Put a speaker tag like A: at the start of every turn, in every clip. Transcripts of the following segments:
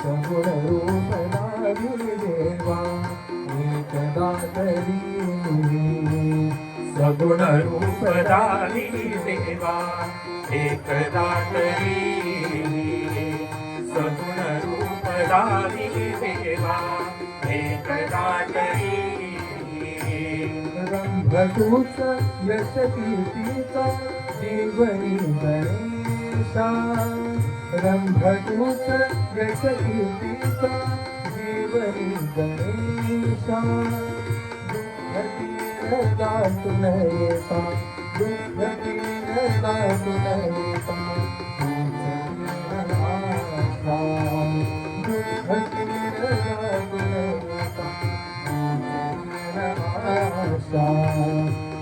A: सगुण रूप लागी देवा एकदा तरी
B: सगुण रूपधारी देवा एकदा तरी सगुण रूपधारी देवा एकदा तरी
A: रंभतूच यश कीर्तीचा जीवनी गणेशा रंभतूच यश कीर्तीचा जीवनी गणेशा दातुन येता दुःखतीन दातुन येता दुःखतीन दातुन येता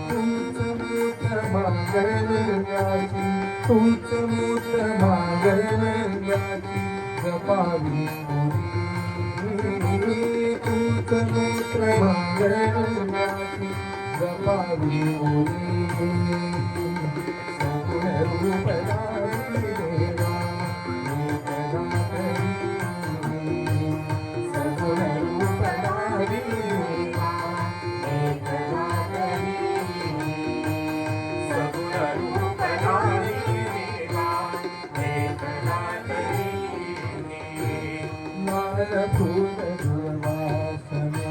A: तूच मूत मागण्याची तूच मूत मागण्याची जपावी तूच मूत्र मागण्याची जपावी सगुण रूपधारी देवा सगुण रूपधारी देवा
B: एकदा तरी सगुण रूपधारी देवा एकदा तरी
A: लाल फूल दुर्वासने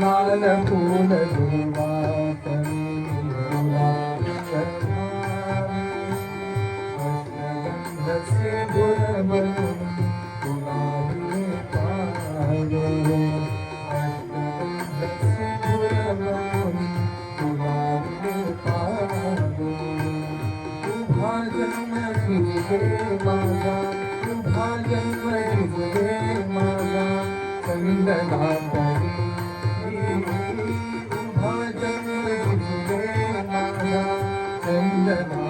A: लाल फूल दुर्वासने अष्टगंधस्य गुणबलुं गुलाबी पावे अष्टगंधस्य गुणबलुं गुलाबी पावे तुझा जन्म तुझे माझा तुझा जन्म तुझे माझा चंदना तरी तुझा जन्म तुझे माझा चंदना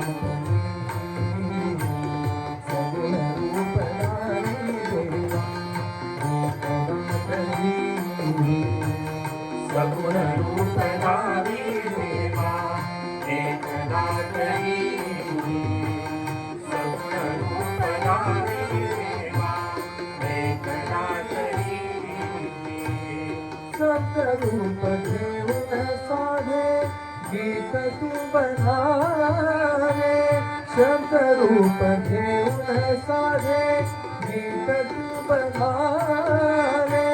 A: सगुण रूपधारी देवा
B: सगुण रूपधारी देवा एकदा तरी सगुण रूपधारी देवा एकदा तरी
A: सप्तरूप घेऊन साधे गीत तू बनावे शब्दरूप घेऊन साधे गीत तू बनावे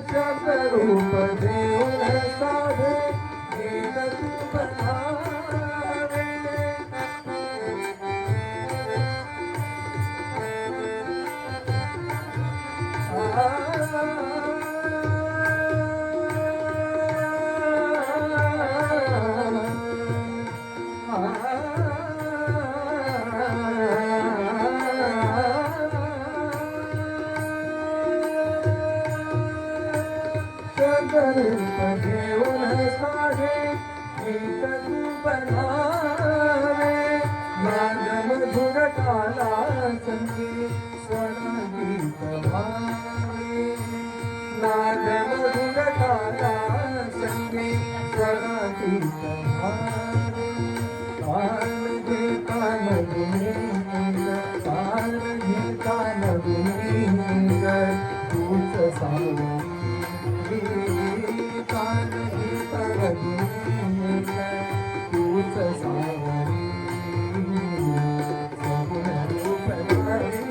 A: शब्दरूप देऊन साधे गीत तू बनावे शब्दरूप घेऊन साधे गीत तू बनावे नादमधुर काला संगी स्वरगीत भावे नादमधुर काला संगी स्वरगीत भावे कान घे कान गुणी तूच सावली कान तूच सावली सगुण रूपधारी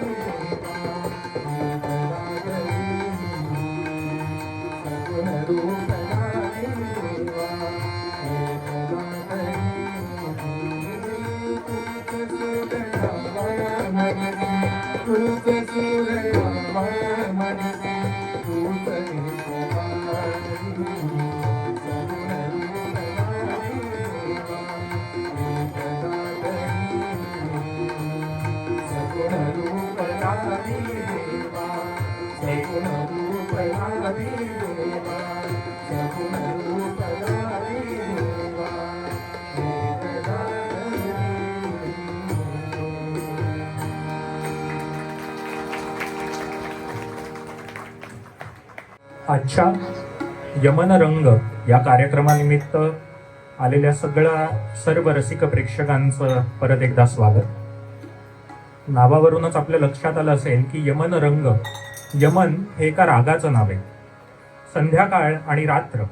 A: सगुण रूपधारी देवा एकदा तरी तूच सूर्यमय मनसी तूच रूपधारी सगुण रूपधारी देवा सगुण रूप धारी देवा सगुण रूप धारी देवा
C: आजच्या यमन रंग या कार्यक्रमानिमित्त आलेल्या सर्व रसिक प्रेक्षकांचं परत एकदा स्वागत. नावावरूनच आपल्या लक्षात आलं असेल की यमन रंग, यमन हे एका रागाचं नाव आहे. संध्याकाळ आणि रात्र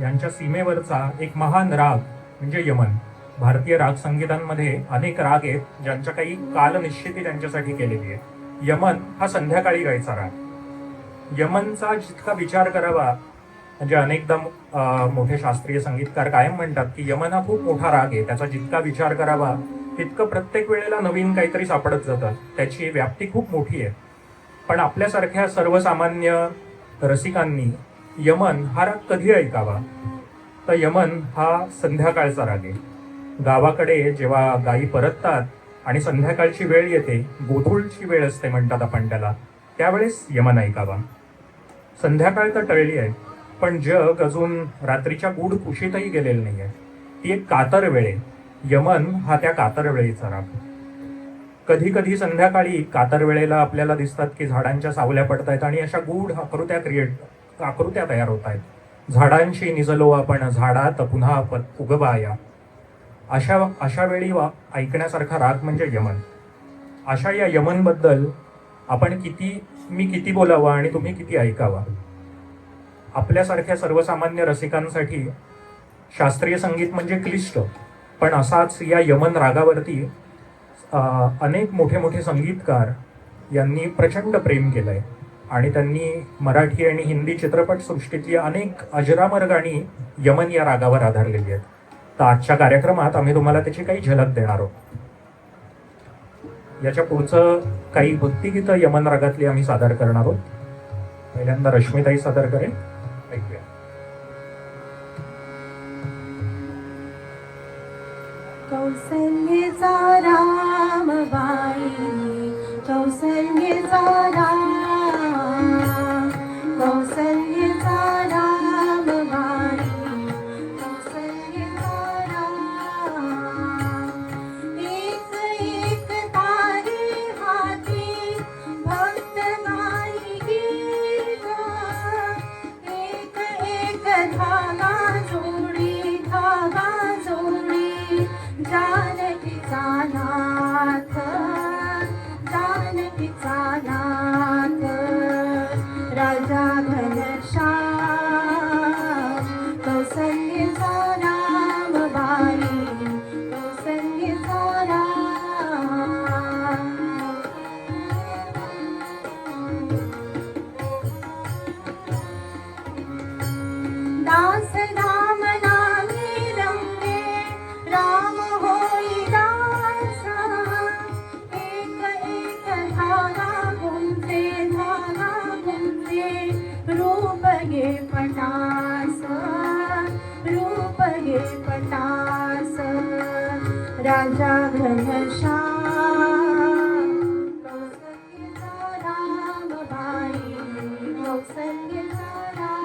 C: यांच्या सीमेवरचा एक महान राग म्हणजे यमन. भारतीय राग संगीतांमध्ये अनेक राग आहेत ज्यांच्या काही कालनिश्चिती त्यांच्यासाठी केलेली आहे. यमन हा संध्याकाळी गायचा राग. यमनचा जितका विचार करावा, म्हणजे अनेकदा मोठे शास्त्रीय संगीतकार कायम म्हणतात की यमन हा खूप मोठा राग आहे, त्याचा जितका विचार करावा तितकं प्रत्येक वेळेला नवीन काहीतरी सापडत जातं, त्याची व्याप्ती खूप मोठी आहे. पण आपल्यासारख्या सर्वसामान्य रसिकांनी यमन हा राग कधी ऐकावा? तर यमन हा संध्याकाळचा राग आहे. गावाकडे जेव्हा गायी परततात आणि संध्याकाळची वेळ येते, गोधूळची वेळ असते म्हणतात आपण त्याला, त्यावेळेस यमन ऐकावा. संध्याकाळ तर टळली आहे, पण जग अजून रात्रीच्या गूढ कुशीतही गेलेलं नाही आहे. ती एक कातर वेळ आहे. यमन हा त्या कातर वेळेचा राग. कधी कधी संध्याकाळी कातर वेळेला आपल्याला दिसतात की झाडांच्या सावल्या पडतायत आणि अशा गूढ आकृत्या तयार होत आहेत. झाडांशी निजलो आपण झाडात पुन्हा उगवाया, अशा वेळी ऐकण्यासारखा राग म्हणजे यमन. अशा या यमनबद्दल मी किती बोलावं आणि तुम्ही किती ऐकावा? आपल्यासारख्या सर्वसामान्य रसिकांसाठी शास्त्रीय संगीत म्हणजे क्लिष्ट, पण असाच या यमन रागावरती अनेक मोठे मोठे संगीतकार यांनी प्रचंड प्रेम केलंय आणि त्यांनी मराठी आणि हिंदी चित्रपट सृष्टीतली अनेक अजरामर गाणी यमन या रागावर आधारलेली आहेत. तर आजच्या कार्यक्रमात आम्ही तुम्हाला त्याची काही झलक देणार आहोत. याच्या पुढचं काही भक्तिगीतं यमन रागातली आम्ही सादर करणार आहोत. पहिल्यांदा रश्मिताई सादर करेल, ऐकूया.
D: कौसल्येचा राम बाई, कौसल्येचा राम, कौसल्येचा राम बाई, कौसल्येचा राम. एक एक तारी हाती भक्त गाई गीत, एक एक धागा जोडी, धागा जोडी. जानकीचा नाथ, जानकीचा नाथ, राजा घनश्याम, कौसल्येचा राम बाई, कौसल्येचा राम. दास राम नामी रंगे, राम होई दासा. एक एक धागा गुंजे, धागा गुंजे. रूप घे पटास, रूप घे पटास, राजा घनश्याम, कौसल्येचा राम बाई, कौसल्येचा राम.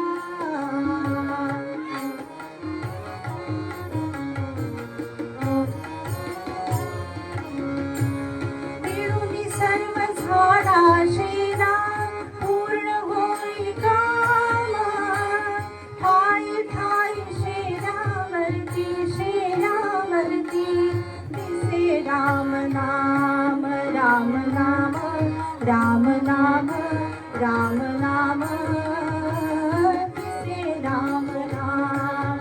D: मिळूनी सर्व झाडाशीला पूर्ण होई काम. ठाई ठाई शेरावरती, शेरावरती दिसे राम नाम, राम नाम, राम नाम, राम नाम. दिसे राम नाम,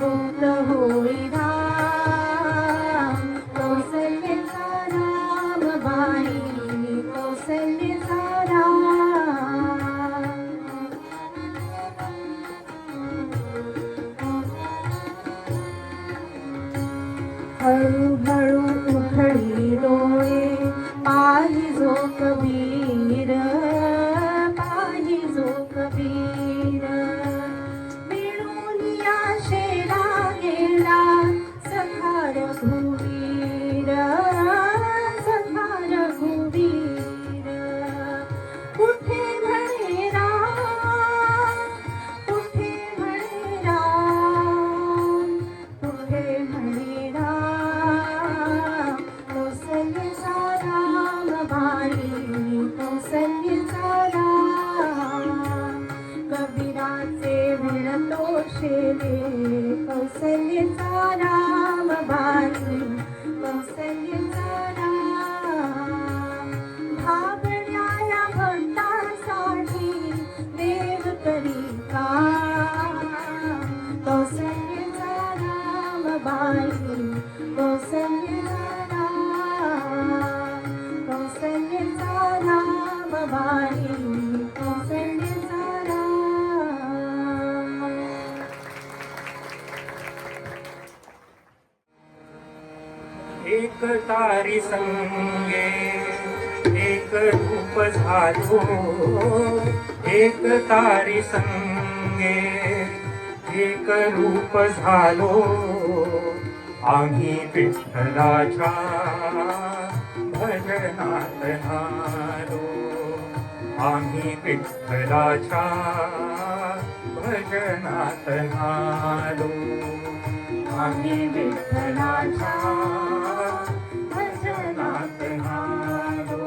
D: गुप्त होई राम, कौसल्येचा राम बाई, कौसल्येचा राम. हळूहळू उघडी डोळे, पाहिजो कबीर, पाहिजो कबीर. मिळूनिया शेरा गेला सखा रघुवीर, सखा रघुवीर. कुठे कौसल्याचा राम भाबड्या या भक्तांसाठी देव तरी काम कौसल्याचा राम बाई कौसल्याचा राम कौसल्याचा राम बाई कौसल्याचा राम
C: एक तारी संगे एक रूप झालो एक तारी संगे एक रूप झालो आम्ही विठ्ठलाच्या भजनात नालो आम्ही विठ्ठलाच्या भजनात नालो
D: आम्ही विठ्ठलाच्या
C: भजनात नालो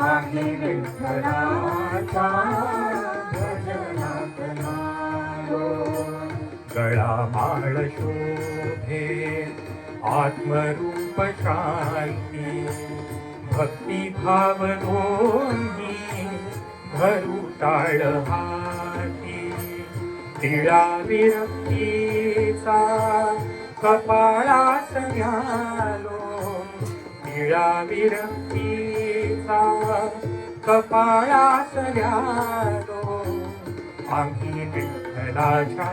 D: आम्ही विठ्ठलाच्या भजनात नालो
C: गळा माळ शोभे आत्मरूप शांती भक्ती भाव दोन्ही भरू टाळ हाती तिळा विरक्तीचा कपाळास घ्यालो तिळा विरक्तीचा कपाळास घ्यालो आम्ही विठ्ठलाच्या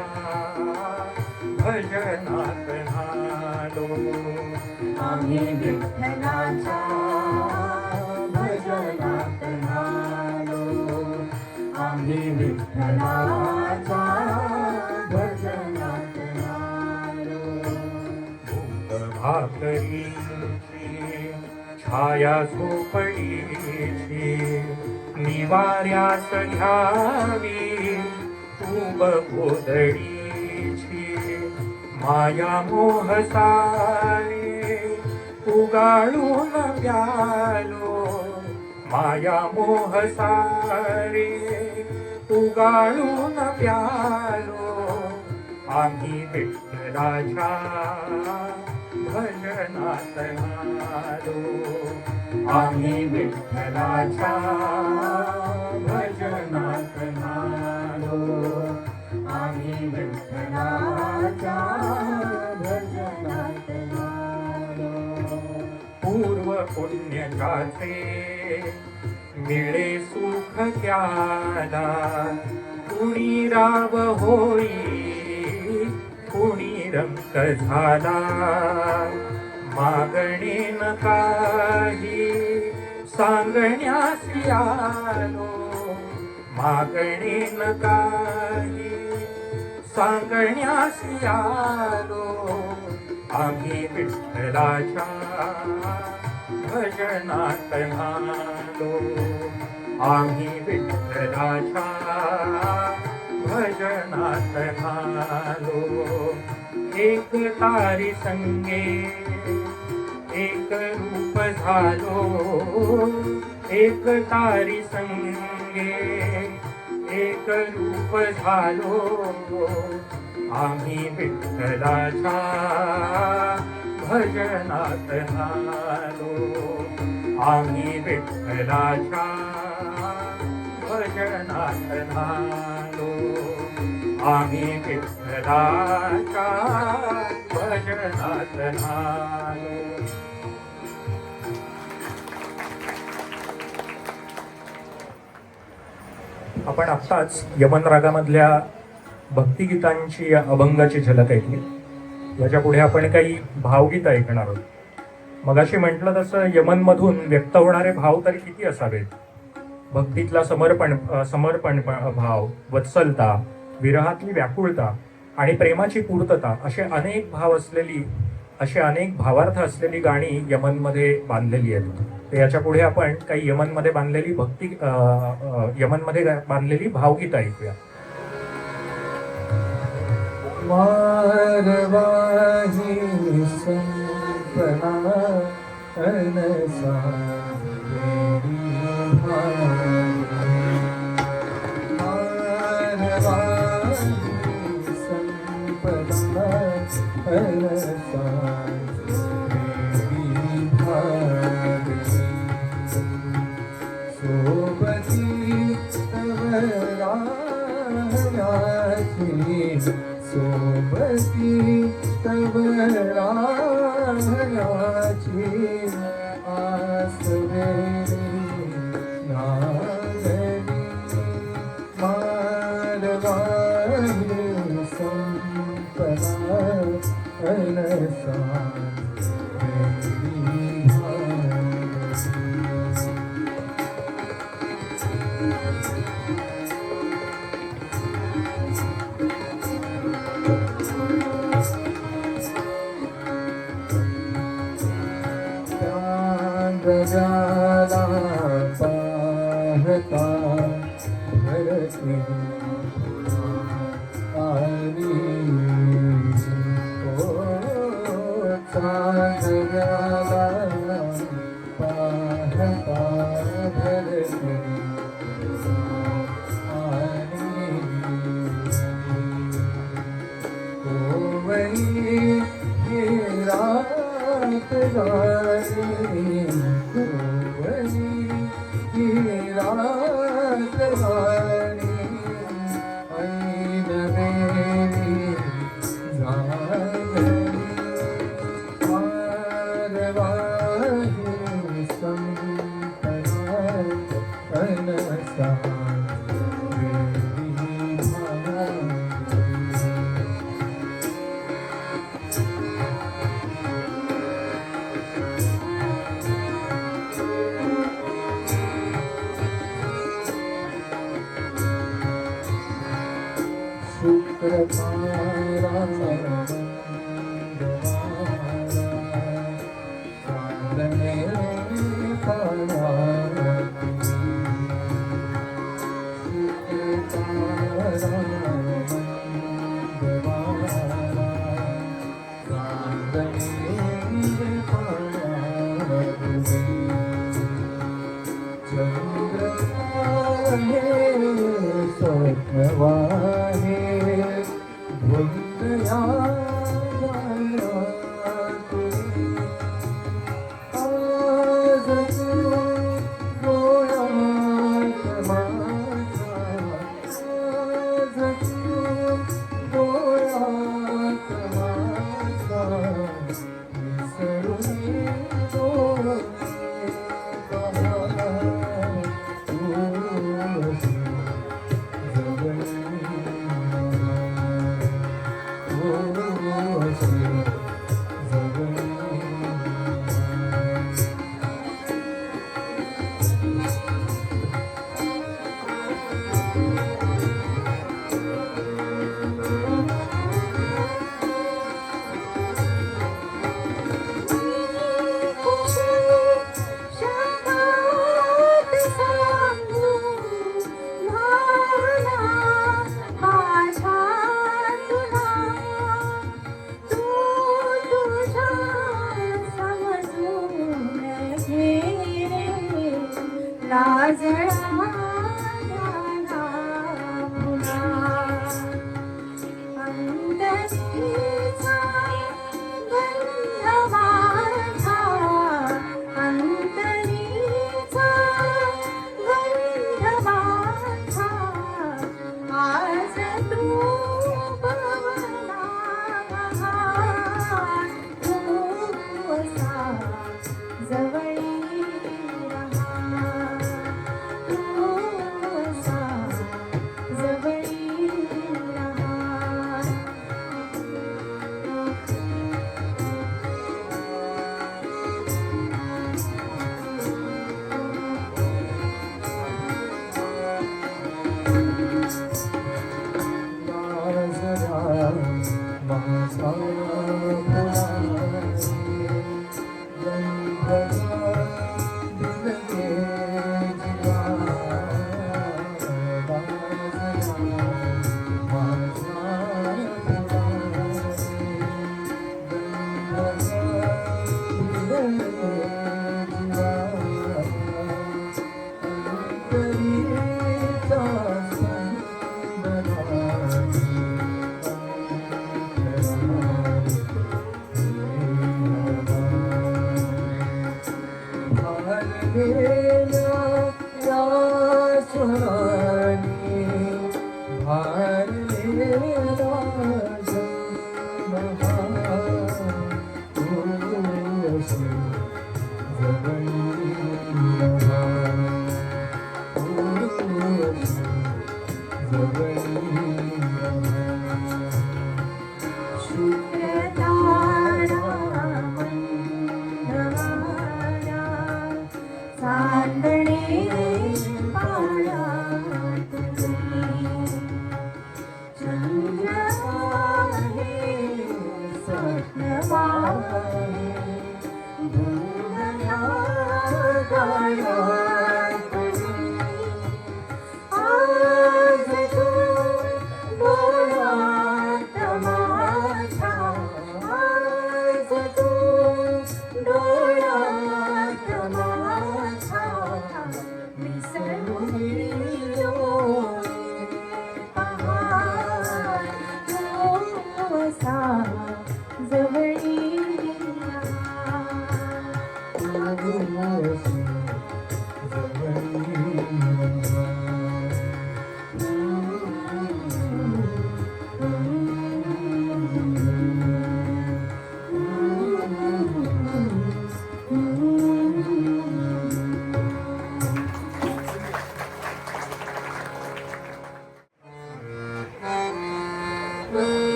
C: भजनात नालो
D: आम्ही विठ्ठलाच्या भजनात नालो आम्ही विठ्ठलाच्या भजनात नालो
C: भाकरीची छाया झोपडीची निवाऱ्यास घ्यावी तूब गोधडीची माया मोह सारे उगाळून प्यालो माया मोह सारे उगाळून प्यालो आम्ही विठ्ठलाच्या भजनात नालो आम्ही विठ्ठलाच्या भजनात नालो आम्ही विठ्ठलाच्या
D: भजनात नालो
C: पूर्व पुण्यकाचे मिळे सुख त्याला कुणी राव होई कुणी रंक झाला मागणेन काही सांगण्यास आलो मागणेन काही सांगण्यास आलो आम्ही विठ्ठलाच्या भजनात नालो आम्ही विठ्ठलाच्या भजनात नालो एक तारी संगे एक रूप झालो एक तारी संगे एक रूप झालो आम्ही विठ्ठलाच्या भजनात नालो आम्ही विठ्ठलाच्या भजनात नालो आम्ही विठ्ठलाच्या भजनात नालो आपण आत्ताच यमन रागामधल्या भक्तिगीतांची या अभंगाची झलक ऐकली. याच्या पुढे आपण काही भावगीत ऐकणार आहोत. मगाशी म्हटलं तसं यमनमधून व्यक्त होणारे भाव तरी किती असावेत. भक्तीतला समर्पण भाव, वत्सलता, विरहातली व्याकुळता आणि प्रेमाची पूर्तता असे अनेक भावार्थ असलेली गाणी यमनमध्ये बांधलेली आहेत. तर याच्या पुढे आपण काही यमनमध्ये बांधलेली भावगीत ऐकूया.
A: मारवाही संपना अनसा मारवाही संपना अनसा राहण्याची आस वेळी लागली मारवाही संपला अनसान वेळी गजाला पाहता भरती आली गजाला पाहता भरती आली कोवळी ही रात गाणी कोवळी ही रात गाणी ऐन वेळी जागली मारवाही संपला अनसान वेळी भागली शुक्रतारा चांदणे काळाती शुक्रतारा चांदणे काळाती चंद्रवाहे स्वप्नवाहे भुंदया आज तू डोळ्यात माझ्या आज तू डोळ्यात माझ्या विसरून डोळे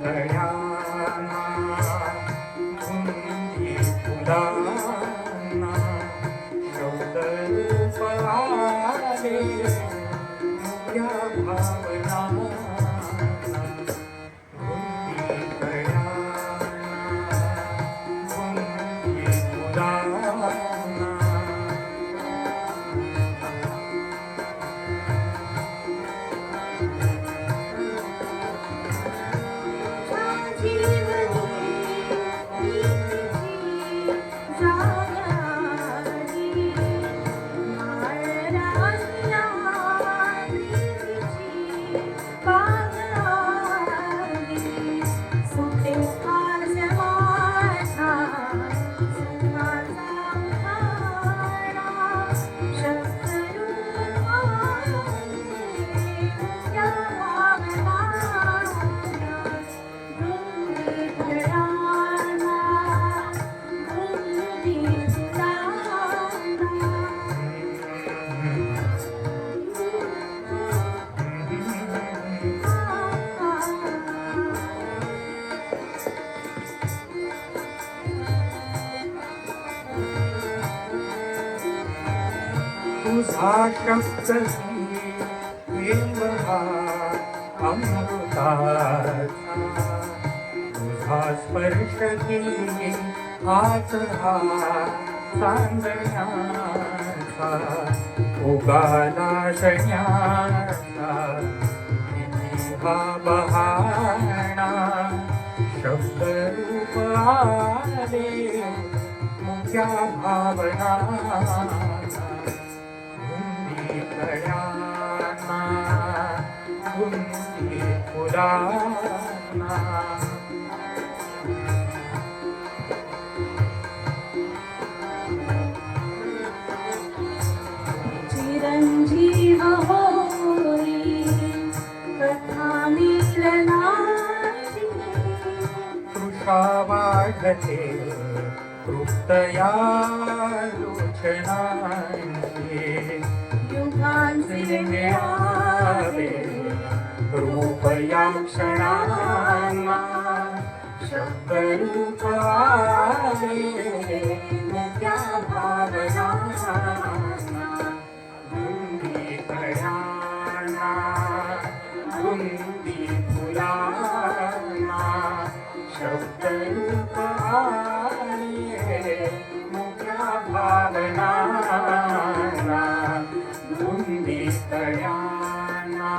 B: तळ्यांना धुंदी फुलांना शब्दरूप आले मुक्या भावनांना धुंदी तळ्यांना धुंदी फुलांना तुझा शब्द हा अमृताचा तुझा स्पर्श हाच हा चांदण्याचा उगाला शण्याचा किती हा बहाणा शब्दरूप आले मुक्या भावना तळ्यांना धुंदी फुलांना
D: चिरंजीव होई कथा मिलनाची
B: तृषा वाढते तृप्तया लोचनांची
D: युगांचे
B: मिळावे रूप या क्षणांना शब्दरूप आले मुक्या भावनांना धुंदी तळ्यांना धुंदी फुलांना शब्दरूप आले मुक्या भावनांना धुंदी तळ्यांना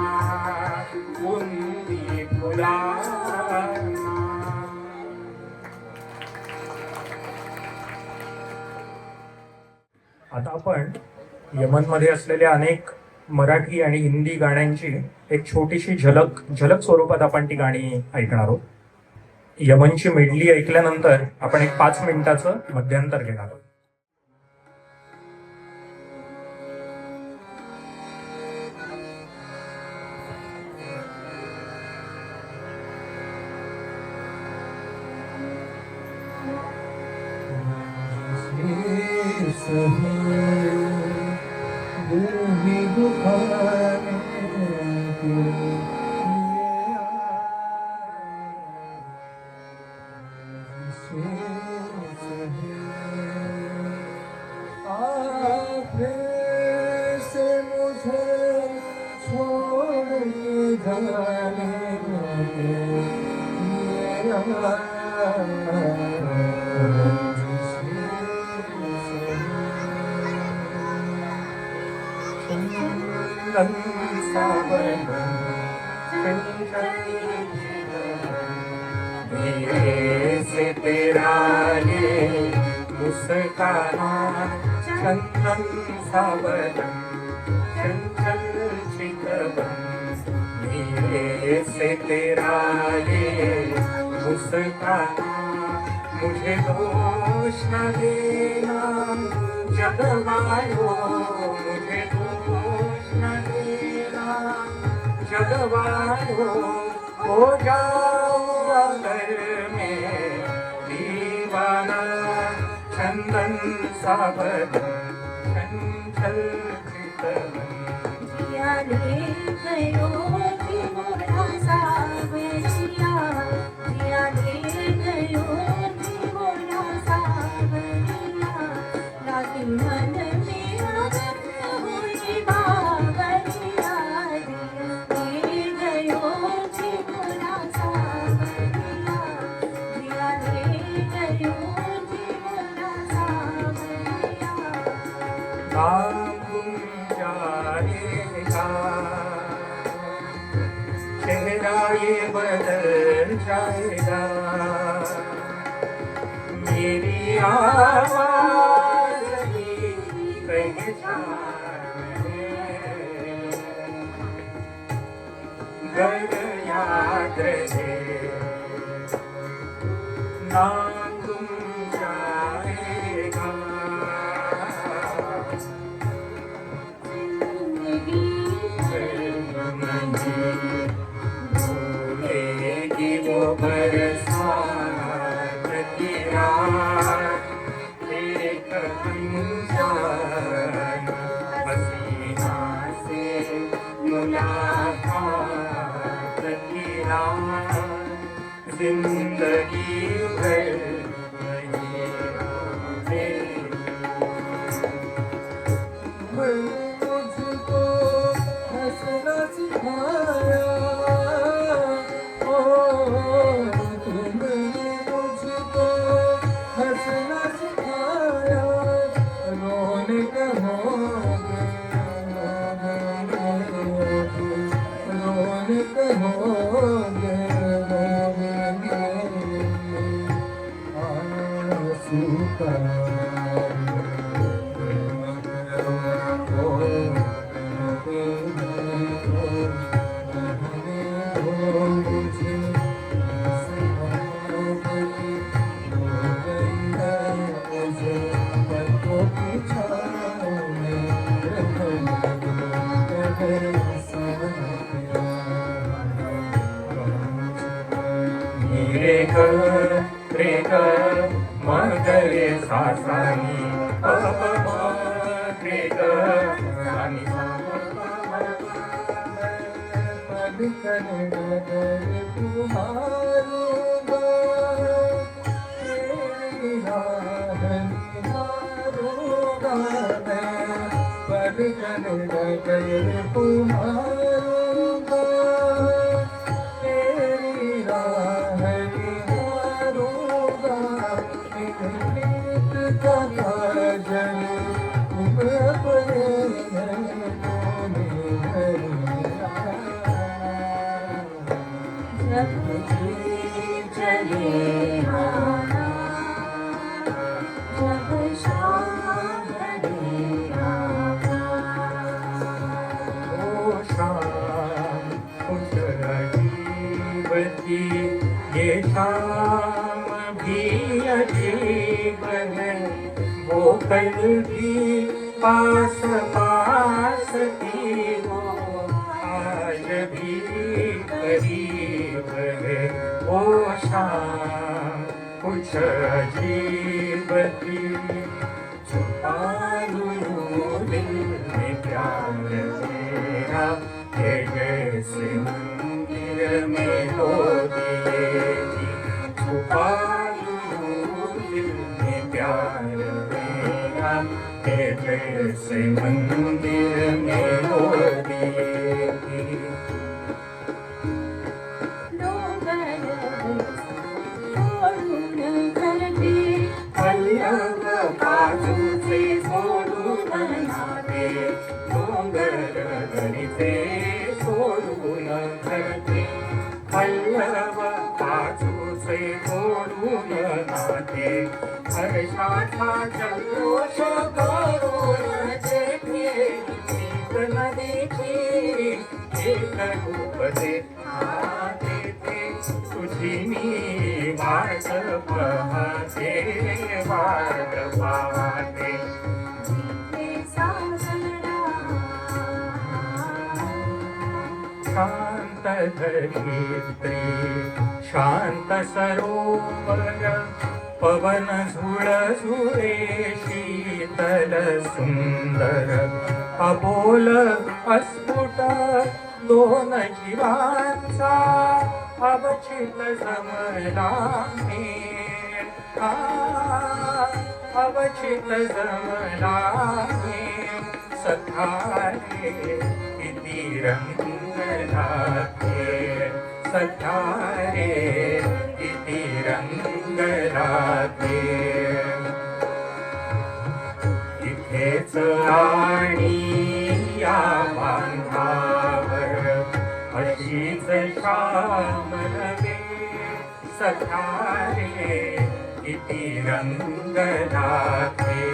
B: धुंदी फुलांना.
C: आता आपण यमनमध्ये असलेल्या अनेक मराठी आणि हिंदी गाण्यांची एक छोटीशी झलक स्वरूपात आपण ती गाणी ऐकणार आहोत. यमनची मेडली ऐकल्यानंतर आपण एक 5 मिनिटाचं मध्यंतर घेणार आहोत.
B: से तेरा ये मुस्काना चंदन सावरन चंचल चितवन मेरे से तेरा ये मुस्काना मुझे दोष न देना जगवायो मुझे दोष न देना जगवायो हो जाओ अगर मैं दीवाना चंदन सावरन चंचल चितवन
D: जिया ले गयो कि मोरा सावरिया
B: नाम तुमचा रहेगा, चेहरा ये बदल जाएगा, मेरी आवाज ही पहचान है, घर याद रहे नाम तुमचा रहेगा, भूलेगी वो बरसात की रात, एक अनजान हसीना से मुलाकात की रात, जिंदगी भर नहीं
A: मुझको हंसना सिखाया, ओ तुमने मुझको हंसना सिखाया, रोने कहोगे रोने कहोगे आंसू का
B: रे ग मगरे सासानी रे ग सानी
D: चले आना, जब शाम ढले आना,
B: ओ शाम खुश अजीब थी, ये शाम भी अजीब है, वो कल भी पास पास थी, वो आज भी करीब है, वो शाम कुछ अजीब थी, छुपा लूं दिल में प्यार तेरा, ये जैसे मंदिर में हो दिए थी, छुपा लूं दिल में प्यार तेरा, ये जैसे मंदिर में हो दिए थी। बाजूचे सोडून घरते, डोंगर दरीचे सोडून घरते, पल्लव बाजूचे सोडून नाते, हर्षाचा जल्लोष करून जेथे मीच नदीची एक रूप देते, तुझी मी वाट पाहते, वाट पाहते, शांत धरित्री शांत सरोवर, पवन झुळ झुळे शीतल सुंदर, अबोल अस्फुट दोन जीवांचा अवचित जमला मेळ, अवचित जमला मेळ, सखा रे किती रंगला खेळ, सखा रे किती रंगला खेळ, इथेच सखा रे किती रंग राखे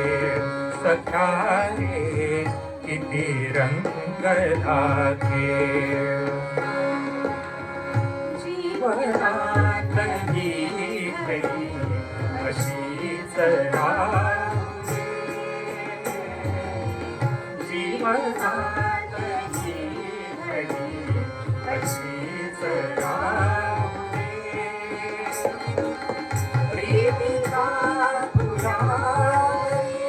B: सखा रे किती रंग राखे जीवनात ही घडी अशीच राहुदे जीवनात ही घडी अशीच राहुदे प्रीतीचा फुलावरी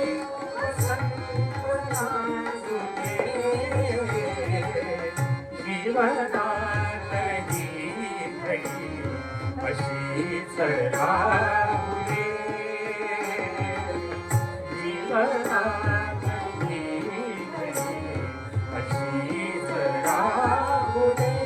B: वसंत नाजुके जीवनात ही घडी अशीच राहुदे जीवनात ही घडी अशीच राहुदे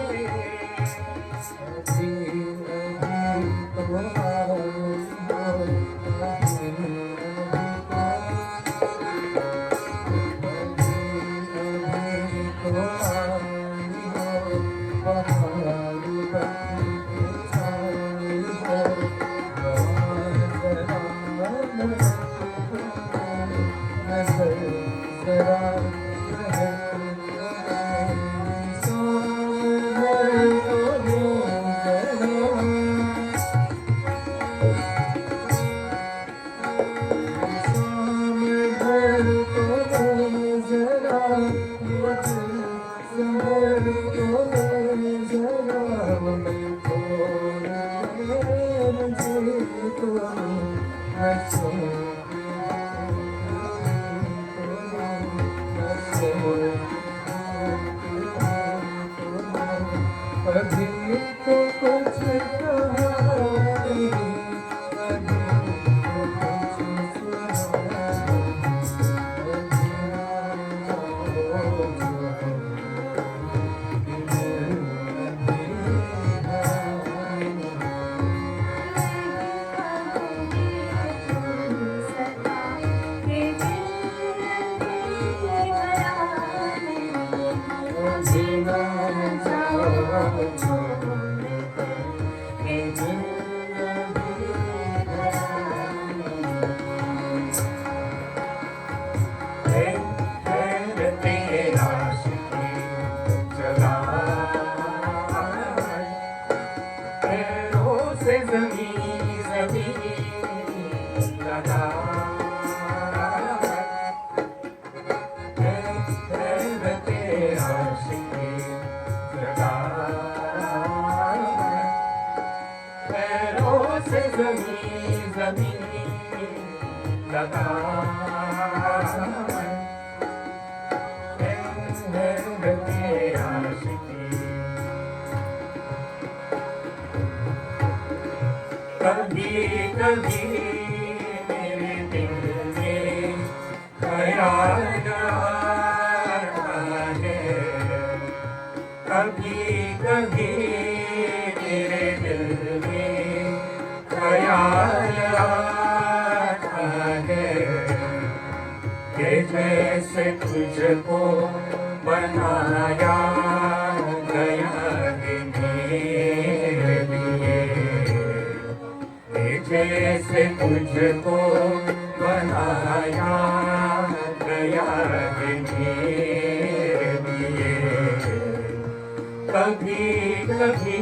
A: अभी तो कुछ कहानी अभी तो कुछ
B: कभी कभी मेरे दिल में ख्याल आता है कभी कभी मेरे दिल में ख्याल आता है कि जैसे तुझको बनाया गया है मेरे लिए जैसे तुझको बनाया गया है मेरे लिए कभी कभी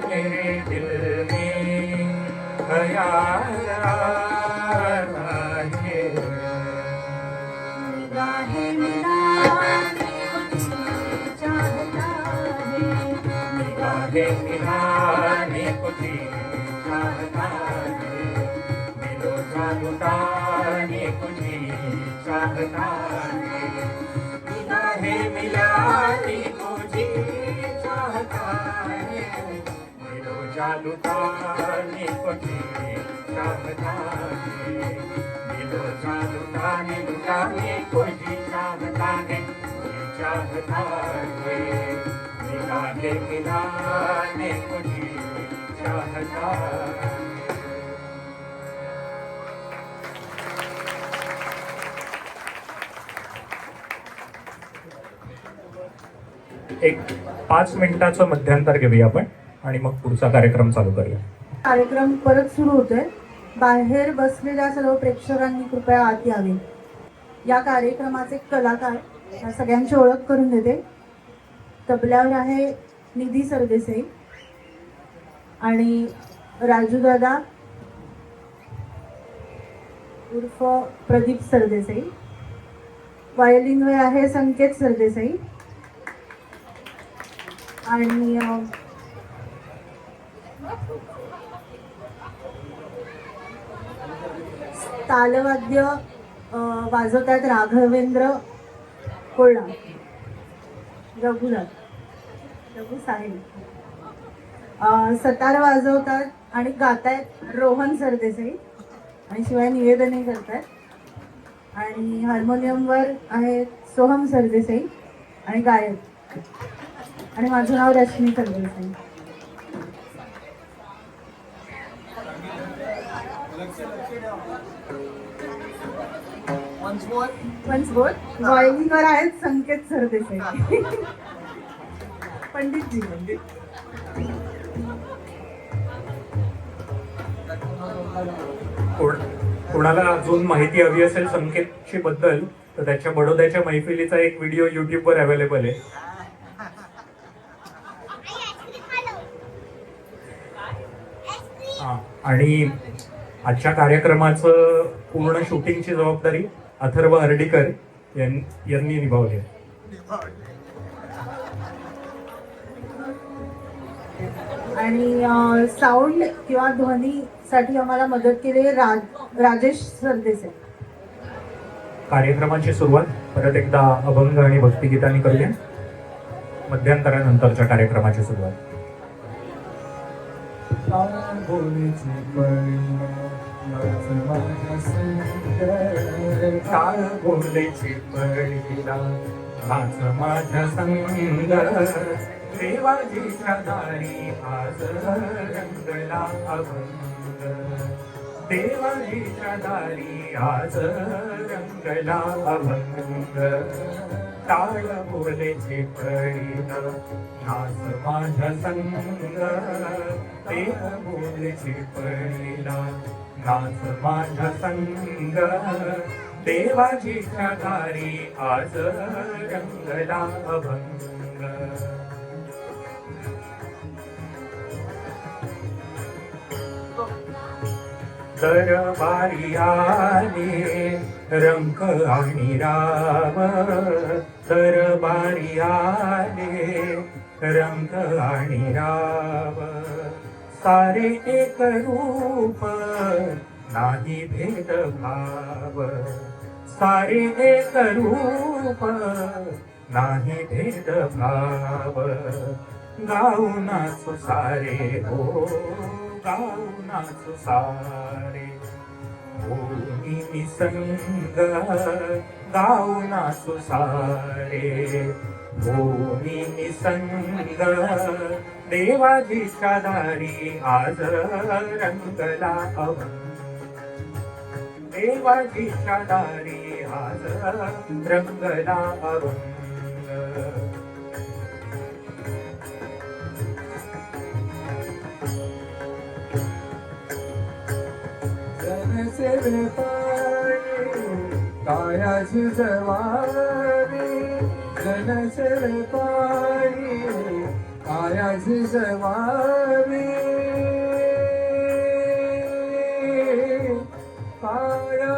B: मेरे दिल में ख्याल आता है
D: निगाहें मिलाने को जी चाहता है
B: निगाहें मिलाने को जी चाहता है दिलो जान लुटाने को जी चाहता है निगाहें मिलाने को जी चाहता है दिलो जान लुटाने को जी चाहता है दिलो जान लुटाने को जी चाहता है निगाहें मिलाने को जी चाहता है
C: एक 5 मिनिटाचं मध्यंतर घेऊया आपण आणि मग पुढचा कार्यक्रम चालू करूया.
D: कार्यक्रम परत सुरू होतोय. बाहेर बसलेल्या सर्व प्रेक्षकांनी कृपया आत यावे. या कार्यक्रमाचे कलाकार या सगळ्यांची ओळख करून देते. तबल्यावर आहे निधी सरदेसाई आणि राजू दादा उर्फ प्रदीप सरदेसाई. व्हायोलिनवर आहे संकेत सरदेसाई आणि तालवाद्य वाजवतात राघवेंद्र कोळा, रघु साहेब. सतार वाजवतात आणि गातायत रोहन सरदेसाई आणि शिवाय निवेदनही करतात. आणि हार्मोनियमवर आहे सोहम सरदेसाई आणि गायक. आणि माझं नाव रश्मी सरदेसाई. पंचबोल व्हायोलिनवर आहेत संकेत सरदेसाई. पंडितजी.
C: कोणाला अजून माहिती हवी असेल संकेतची बद्दल तर त्याच्या बडोद्याच्या मैफिलीचा एक व्हिडिओ युट्यूबवर अवेलेबल आहे. आणि आजच्या कार्यक्रमाचं पूर्ण शूटिंगची जबाबदारी अथर्व हर्डीकर यांनी निभावली आहे.
D: आणि साऊंड किंवा ध्वनीसाठी आम्हाला मदत केली राजेश सरदेसाई.
C: कार्यक्रमाची सुरुवात परत एकदा अभंग आणि भक्तिगीतांनी करूया. मध्यंतरानंतरच्या कार्यक्रमाची सुरुवात.
B: काळ बोलेची पडीला नाच माझ्या संग देवाजीच्या दारी आज रंगला अभंग. देवाजीच्या दारी आज रंगला अभंग. टाळ बोलेची पडीला नाच माझ्या संग देव बोलेची पडीला नाच माझ्या संग. देवाजीच्या दारी आज रंगला अभंग. दरबारी आले रंक आणि राम. दरबारी आले रंक आणि राम. सारे एक रूप नाही भेदभाव. सारे एक रूप नाही भेदभाव. गाऊ नाचू सारे हो गाऊ नाचू सारे. भूमी निसंग गाऊ नाचू सारे. भूमी निसंग देवाजीच्या दारी आज रंगला अभंग. देवाजीच्या दारी आज रंगला अभंग.
A: जनसेवे पायी कायाची जवारी. जनसेवे पायी कायाची जवारी. काया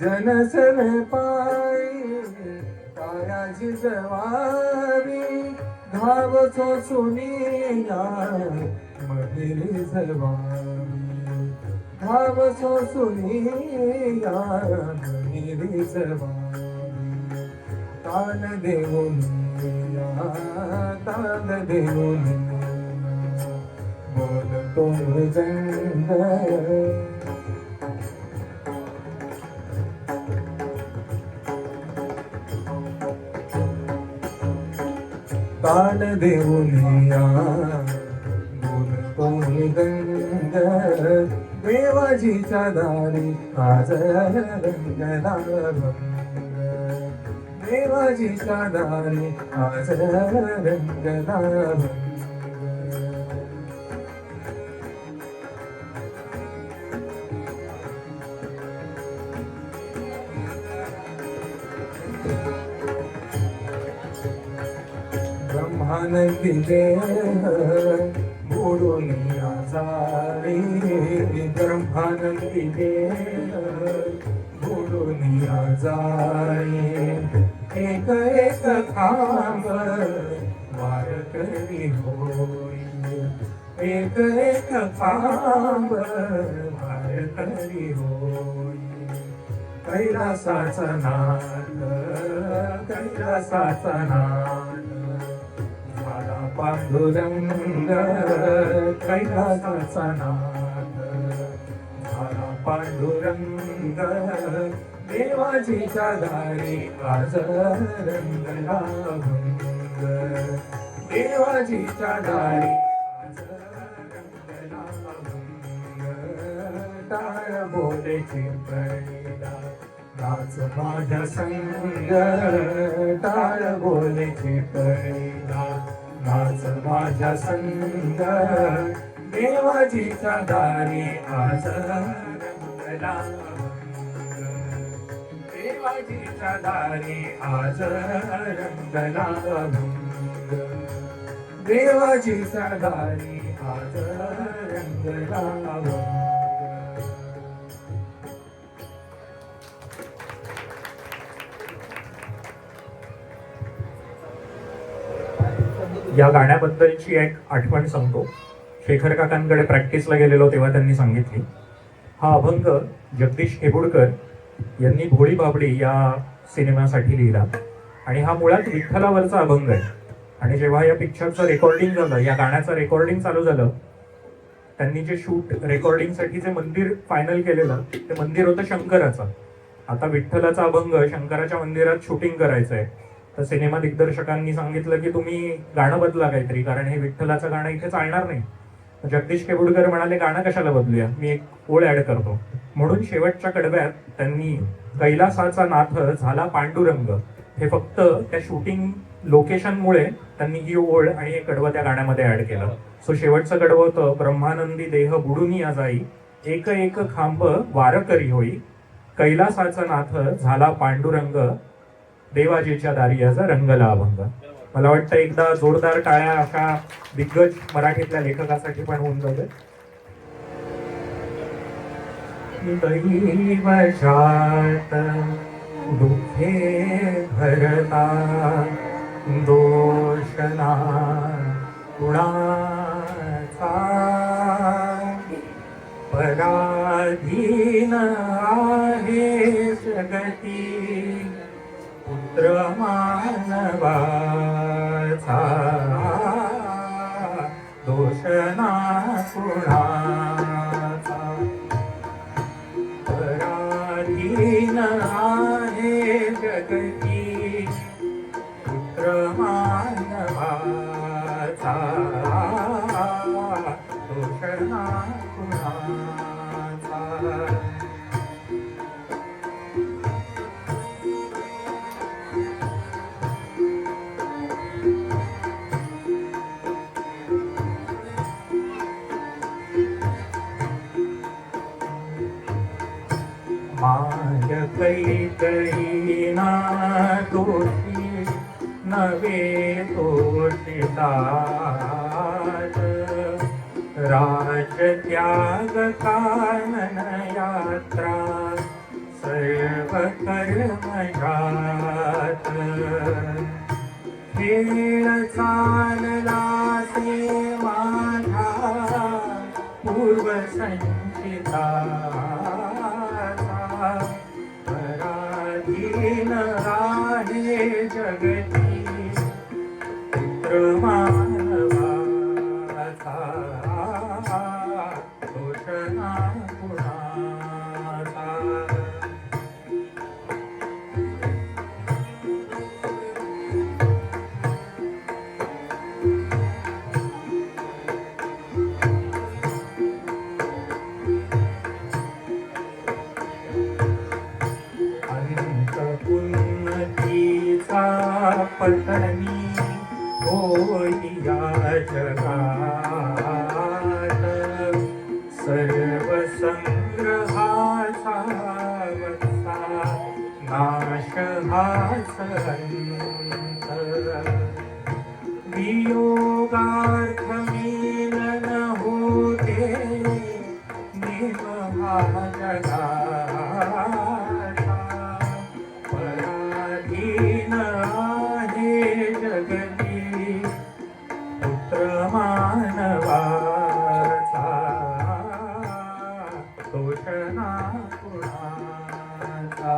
A: जनसेवे पायी कायाची जवारी. धाव सोसुनिया महेरी जवारी. धाव सोसुनिया महेरी जवारी. तान देऊन तान देऊन बोलतो जंग. ताण देऊनिया बोलतो गंग देवाजीच्या दारी आज रंगला भंग देवाजीच्या दारी आज रंगला भंग ब्रह्मानंदी देह बुडून आजारी ब्रह्मानंदी देह बुडून आजारी एक एक खांब वारकरी होई एक एक खांब वारकरी होई कैलासाचा नाद कैलासाचा नाद झाला पांडुरंग कैलासाचा नाद झाला पांडुरंग देवाजीच्या दारी आज रंगला भंग देवाजीच्या दारी आज रंगला भंग टाळ बोले चिंपळीला नाच माझ्या संग टाळ बोले चिंपळीला नाच माझ्या संग देवाजीच्या दारी आज रंगला भंग देवाजीच्या दारी आज रंगला भंग देवाजीच्या दारी आज रंगला भंग
C: या गाण्याबद्दलची एक आठवण सांगतो. शेखर काकांकडे प्रॅक्टिसला गेलेलो तेव्हा त्यांनी सांगितली. हा अभंग जगदीश हेबुडकर यांनी भोळी बाबडी या सिनेमासाठी लिहिला आणि हा मुळात विठ्ठलावरचा अभंग आहे. आणि जेव्हा या पिक्चरचं रेकॉर्डिंग झालं, या गाण्याचं रेकॉर्डिंग चालू झालं, त्यांनी जे शूट रेकॉर्डिंगसाठी जे मंदिर फायनल केलेलं ते मंदिर होतं शंकराचं. आता विठ्ठलाचा अभंग शंकराच्या मंदिरात शूटिंग करायचं आहे, तर सिनेमा दिग्दर्शकांनी सांगितलं की तुम्ही गाणं बदला काहीतरी, कारण हे विठ्ठलाचं गाणं इथे चालणार नाही. जगदीश केबुडकर म्हणाले गाणं कशाला बदलूया, मी एक ओळ ऍड करतो. म्हणून शेवटच्या कडव्यात त्यांनी कैलासाचा नाथ झाला पांडुरंग हे फक्त त्या शूटिंग लोकेशनमुळे त्यांनी ही ओळ आणि हे कडवं त्या गाण्यामध्ये ऍड केलं. सो शेवटचं कडवं होतं ब्रह्मानंदी देह बुडूनी जाई एक एक खांब वारकरी होई कैलासाचा नाथ झाला पांडुरंग देवाजीच्या दारी याचा रंगला अभंग. मला वाटतं एकदा जोरदार टाळ्या अशा दिग्गज मराठीतल्या लेखकासाठी पण होऊन जाते. दैवशात दुःखे भरता दोषना कुणाचा पराधीन आहे जगती पुत्र मानवाचा दोषना कुणाचा पराधीन आहे जगती पुत्र मानवाचा दोषना कुणाचा. माय कैकईना दोषी नवे दोषितात राजत्याग कानन यात्रा सर्व कर्मजात खेळ चालला ते माझा पूर्व संचिता पराधीन आहे जगती पुत्र मानवाचा दोषना कुणाचा. पतनी होई या जगात सर्व संग्रहाचा वसा नाश हाच अंत वियोगार्थ मिलन होते निमहा जगाचा पराधीन आहे जगती पुत्र मानवाचा दोषणा कुणाचा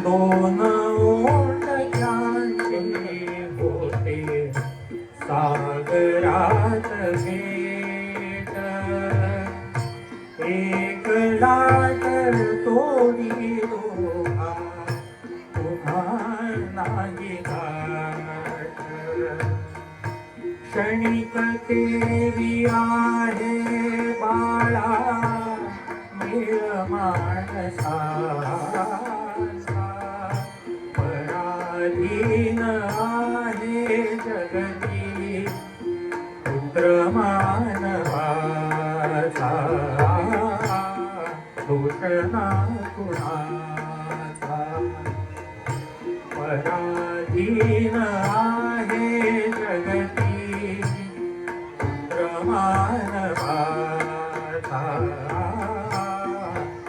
C: दोन ओंडक्यांचे होते सागरात भेट एक लाट तोडी दोहा पुन्हा नाही गाठ क्षणिक तेवी आहे बाळा मेळ माणसाचा पराधीन आहे जगती पुत्र मानवाचा दोषणा कुणाचा पराधीन आहे जगती पुत्र मानवाचा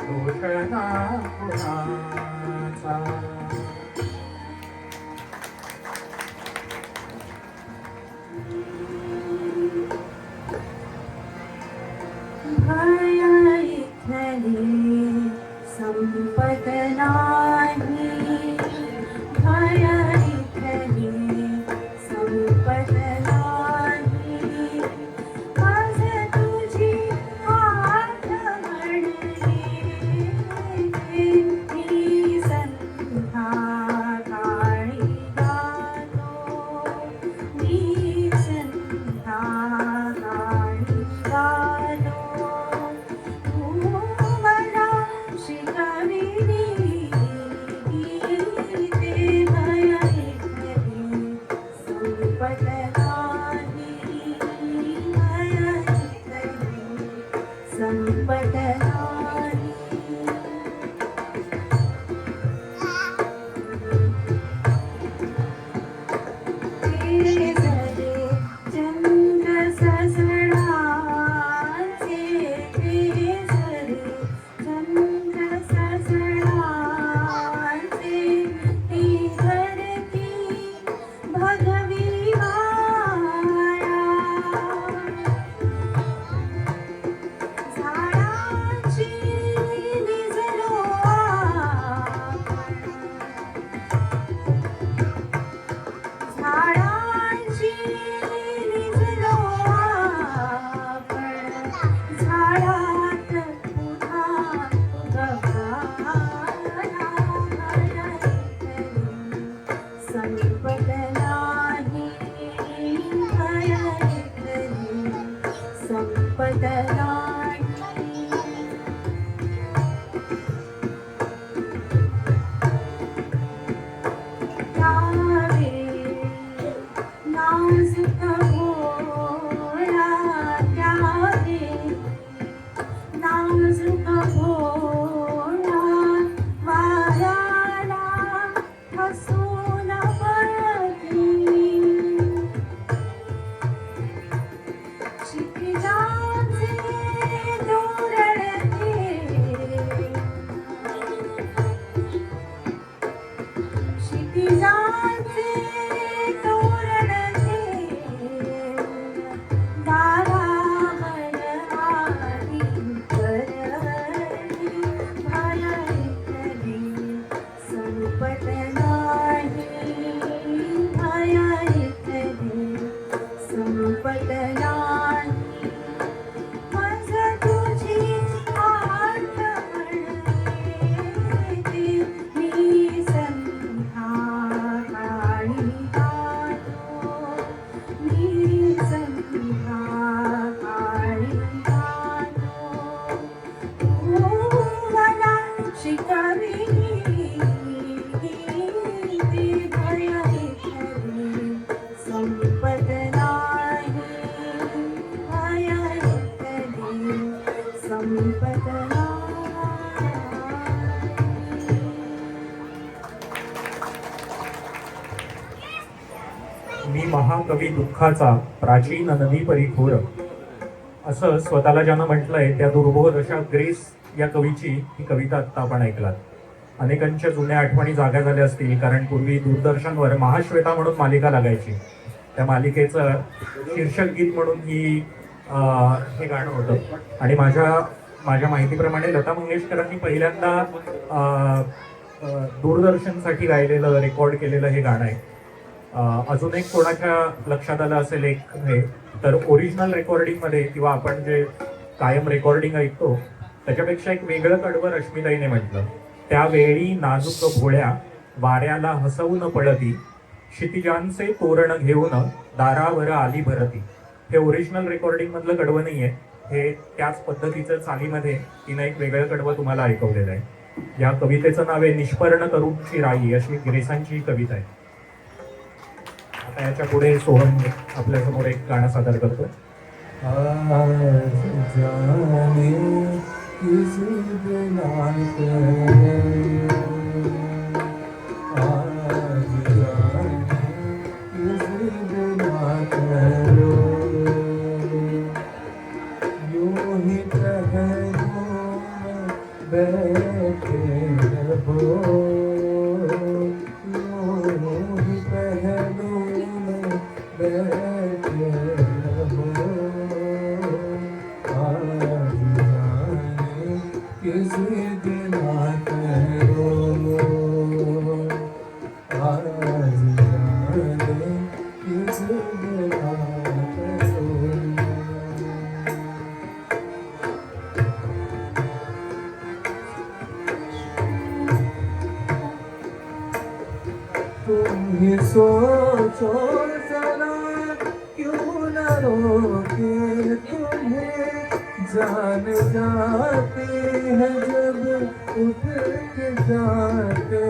C: दोषणा कुणाचा
D: संपत नाही भय इथली संपत नाही आज तुझी आठवण येते मी संध्याकाळी गातो मी संध्याकाळी गातो संपत नाही केसरे चंद्र ससणाचे केसरे चंद्र ससणाचे ती धरती भगवी माया झाडाची निजलो आपण झाडाची निजलो आपण झाडात पुन्हा संपत नाही भय इथली संपत नाही त्यावे नाजुक भोळा त्यावे नाजुक भोळा वाऱ्याला हसून पळती क्षितिजाचे दोरडते क्षितिजाचे दोरडते दारावर आली करडी भय इथली संपत नाही भय इथली संपत नाही मज तुझी आठवण येते मी संध्याकाळी गातो मी संध्याकाळी
C: मी महाकवी दुःखाचा प्राचीन नदी परिखोर, असं स्वतःला ज्यानं म्हटलंय त्या दुर्बोध अशा ग्रेस या कवीची ही कविता आत्ता आपण ऐकलात. अनेकांच्या जुन्या आठवणी जाग्या झाल्या असतील, कारण पूर्वी दूरदर्शनवर महाश्वेता म्हणून मालिका लागायची. त्या मालिकेचं शीर्षक गीत म्हणून हे गाणं होतं. आणि माझ्या माहितीप्रमाणे लता मंगेशकरांनी पहिल्यांदा दूरदर्शनसाठी गायलेलं, रेकॉर्ड केलेलं हे गाणं आहे. अजून एक कोणाच्या लक्षात आलं असेल एक हे, तर ओरिजिनल रेकॉर्डिंगमध्ये किंवा आपण जे कायम रेकॉर्डिंग ऐकतो त्याच्यापेक्षा एक वेगळं कडवं रश्मिताईने म्हटलं. त्यावेळी नाजूक भोळ्या वाऱ्याला हसवून पळती, क्षितिजांचे तोरण घेऊन दारावर आली भरती. हे ओरिजिनल रेकॉर्डिंग मधलं कडवं नाहीये, हे त्याच पद्धतीचं चालीमध्ये तिनं एक वेगळं कडवं तुम्हाला ऐकवलेलं आहे. या कवितेचं नाव आहे निष्पर्ण तरुणची राई, अशी ग्रेसांची ही कविता आहे. आता याच्या पुढे सोहम आपल्या समोर एक गाणं सादर करतो.
A: आज जाने किसी बिना तेरे, आज जाने किसी बिना तेरे, यूं ही पहलू में बैठे रहो, यूं ही पहलू में बैठे रहो, आज जाने किसी बिना करो, आज जाने किसी बिना करो. तुम ही सोचो जरा, क्यों न रोके तुम्हें, जान जाते हैं जब उठ के जाते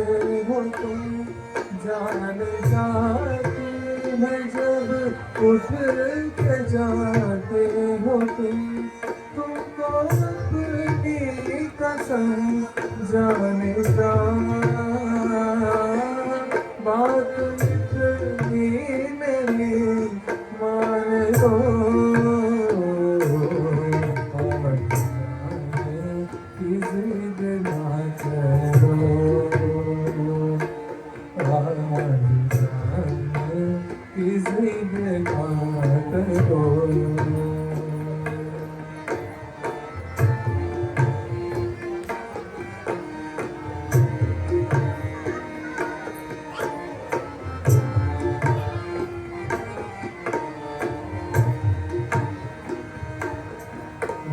A: हो तुम, जान जाते हैं जब उठ के जाते हो तुम, तुमको अपनी कसम जाने जा, बात इतनी मेरी मान लो, किसी बिना चलो, आज जाने किसी बिना करो.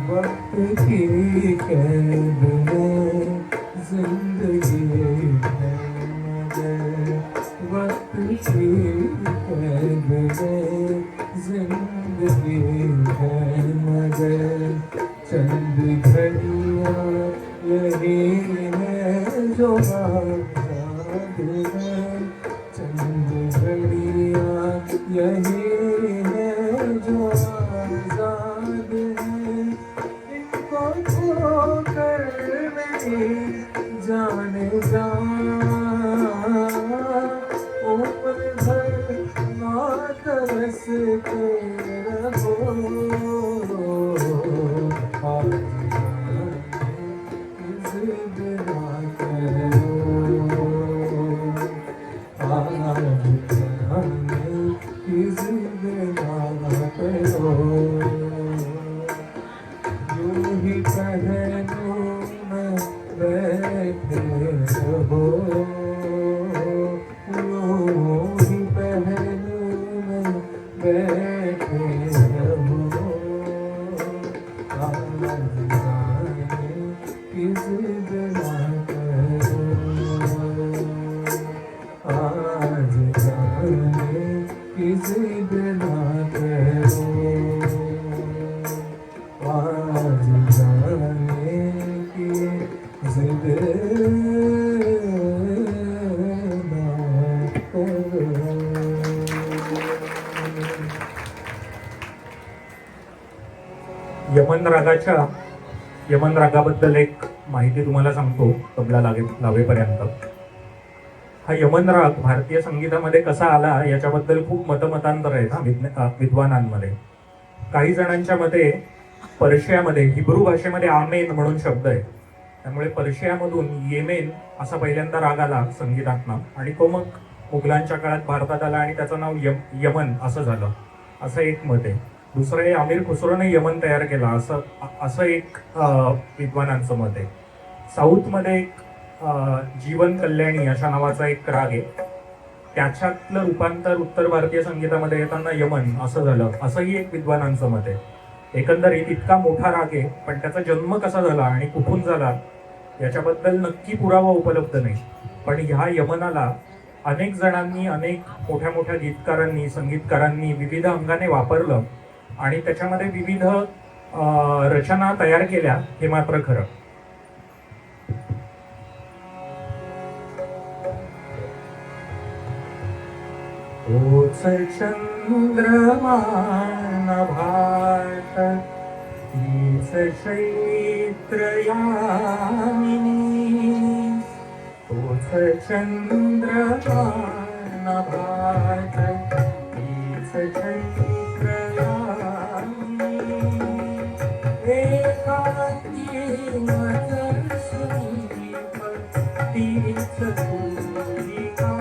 A: वक्त की कैद में जिंदगी है मगर, वक्त की कैद में जिंदगी है मगर, चंद घड़ियाँ यही है जो आज़ाद है, चंद घड़ियाँ यही है जो आज़ाद है, इनको खोकर नहीं जाने जा, ऊपर भर ना तरसते रहो, आज जाने किसी बिना करो, आज जाने किसी बिना करो, यूं ही पहलू में बैठे रहो, यूं ही पहलू में बैठे रहो, आज जाने किसी बिना करो, आज जाने किसी बिना करो, आज जाने की जिद ना करो.
C: यमन रागाबद्दल एक माहिती तुम्हाला सांगतो तबला लावेपर्यंत. हा यमन राग भारतीय संगीतामध्ये कसा आला याच्याबद्दल खूप मतमतांतर आहेत विद्वानांमध्ये. काही जणांच्या मते पर्शियामध्ये हिब्रू भाषेमध्ये आमेन म्हणून शब्द आहे, त्यामुळे पर्शियामधून येमेन असा पहिल्यांदा राग आला संगीतातनं आणि तो मग मुघलांच्या काळात भारतात आला आणि त्याचं नाव यमन असं झालं, असं एक मत आहे. दुसरं आहे अमीर खुसरोने यमन तयार केला असं एक विद्वानांचं मत आहे. साऊथमध्ये एक जीवन कल्याणी अशा नावाचा एक राग आहे, त्याच्यातलं रूपांतर उत्तर भारतीय संगीतामध्ये येताना यमन असं झालं, असंही एक विद्वानांचं मत आहे. एकंदरीत इतका मोठा राग आहे, पण त्याचा जन्म कसा झाला आणि कुठून झाला याच्याबद्दल नक्की पुरावा उपलब्ध नाही. पण ह्या यमनाला अनेक जणांनी, अनेक मोठ्या मोठ्या गीतकारांनी, संगीतकारांनी विविध अंगाने वापरलं आणि त्याच्यामध्ये विविध रचना तयार केल्या, हे मात्र खरं.
A: तोच चंद्रमा नभात तीच चैत्र यामिनी, तोच चंद्रमा नभात तीच चैत्र यामिनी, एकांती मज सुदीप तीच तुलिका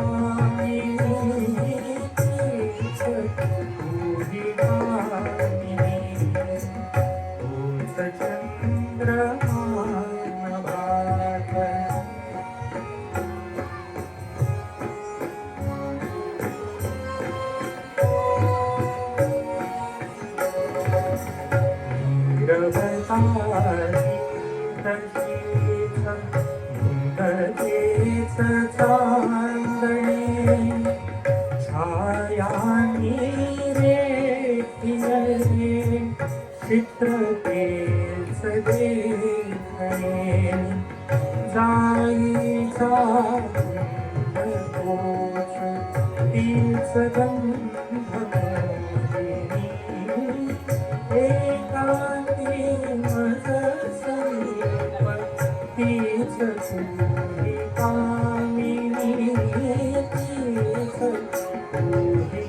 A: चित्रतेच देखणे जाईचा तोच तीच गंधर्विणी, एकांती मज समीप तीच तुलिकामिनी, तीच तुलिकामिनी,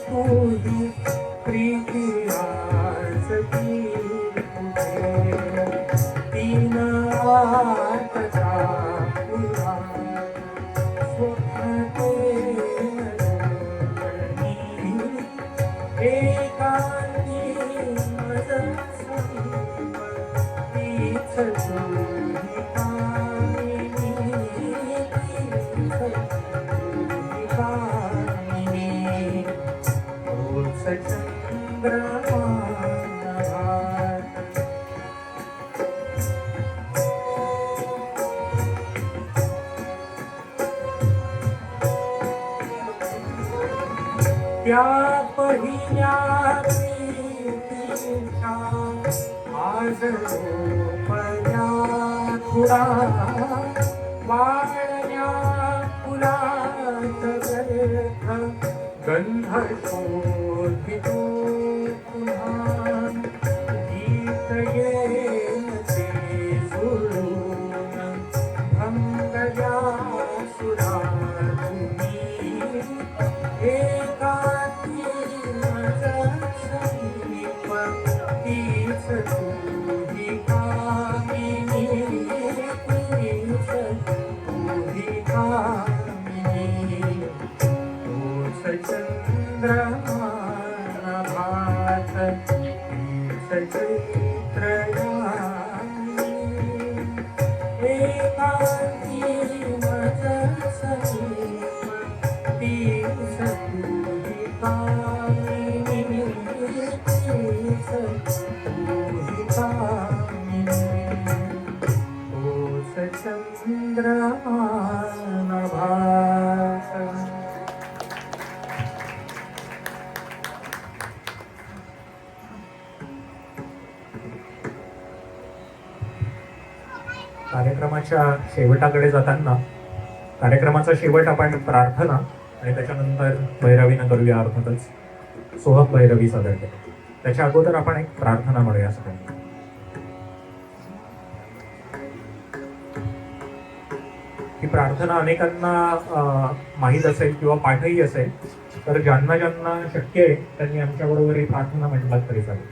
A: तोच प्रीती आज की तीन आठचा पुरा स्वप्न एकांती मज समीप तीच तुलिकामिनी, तीच तुलिकामिनी, तोच चंद्रमा नभात. त्या पहिल्या प्रीतीच्या आज रोपल्या खुडा, वाढल्या फुलात गर्भ गंध शोधितो पुन्हा, गीत येन ते सुरून भंगल्या सुरा तुम्ही, एकांती मज समीप तीच तुलिकामिनी, तीच तुलिकामिनी, तोच चंद्रमा नभात तीच चैत्र यामिनी, एकांती मज समीप तीच तुलिकामिनी, तीच तुलिकामिनी, तोच चंद्रमा नभात.
C: कार्यक्रमाच्या शेवटाकडे जाताना कार्यक्रमाचा शेवट आपण प्रार्थना आणि त्याच्यानंतर भैरवीनं करूया अर्थातच सोहम भैरवी सादर केली. त्याच्या अगोदर आपण एक प्रार्थना म्हणूया सगळ्यांनी. ही प्रार्थना अनेकांना माहीत असेल किंवा पाठही असेल, तर ज्यांना ज्यांना शक्य आहे त्यांनी आमच्याबरोबर ही प्रार्थना म्हटलात तरी चालेल.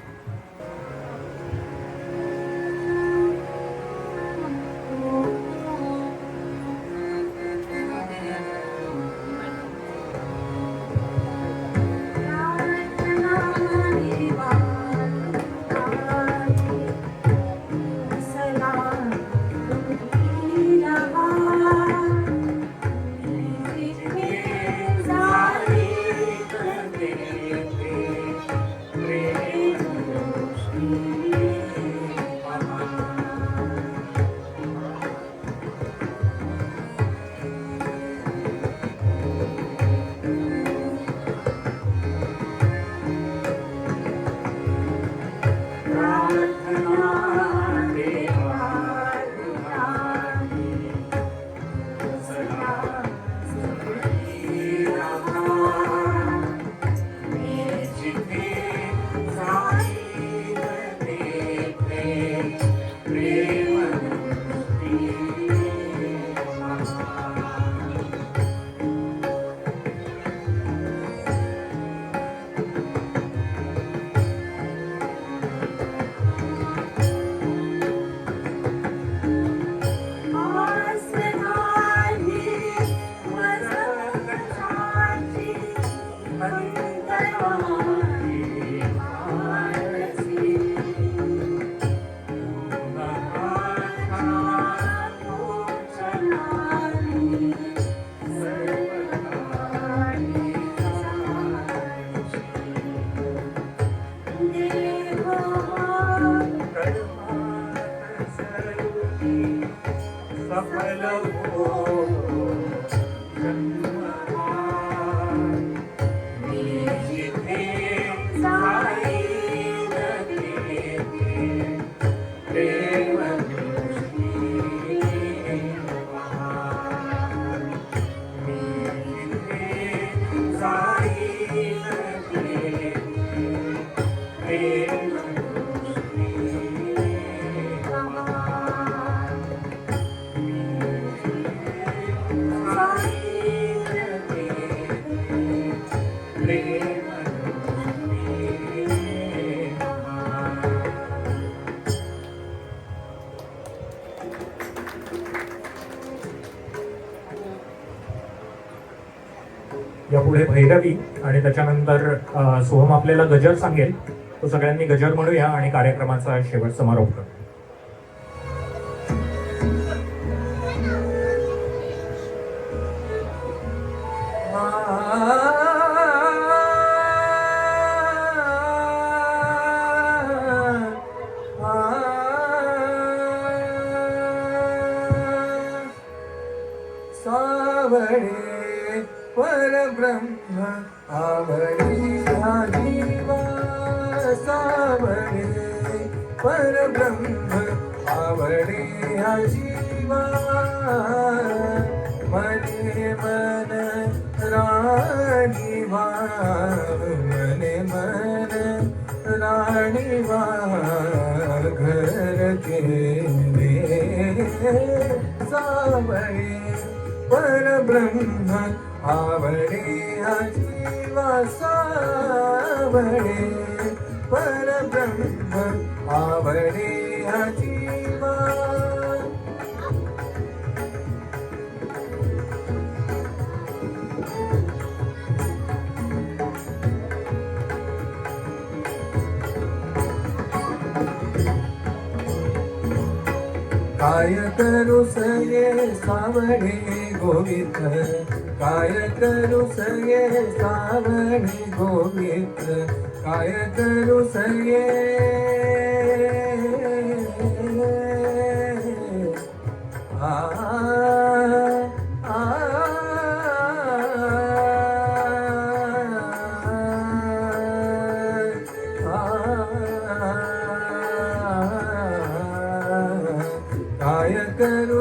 C: यापुढे भैरवी आणि त्याच्यानंतर सोहम आपल्याला गजर सांगेल. तो सगळ्यांनी गजर म्हणूया आणि कार्यक्रमाचा शेवट समारोप करू.
B: सावळे परब्रह्म आवडी जीवा, सावळे परब्रह्म आवडे जीवा, मने मन राणीवा, मने मन राणीवा, घर केले सावळे परब्रह्म आवडे जीवा, सावळे परब्रह्म आवडे जीवा. काय करू सये सावळे गोविंद, काय करू सये सावळे गोविंद, काय करू सये आ आ काय करू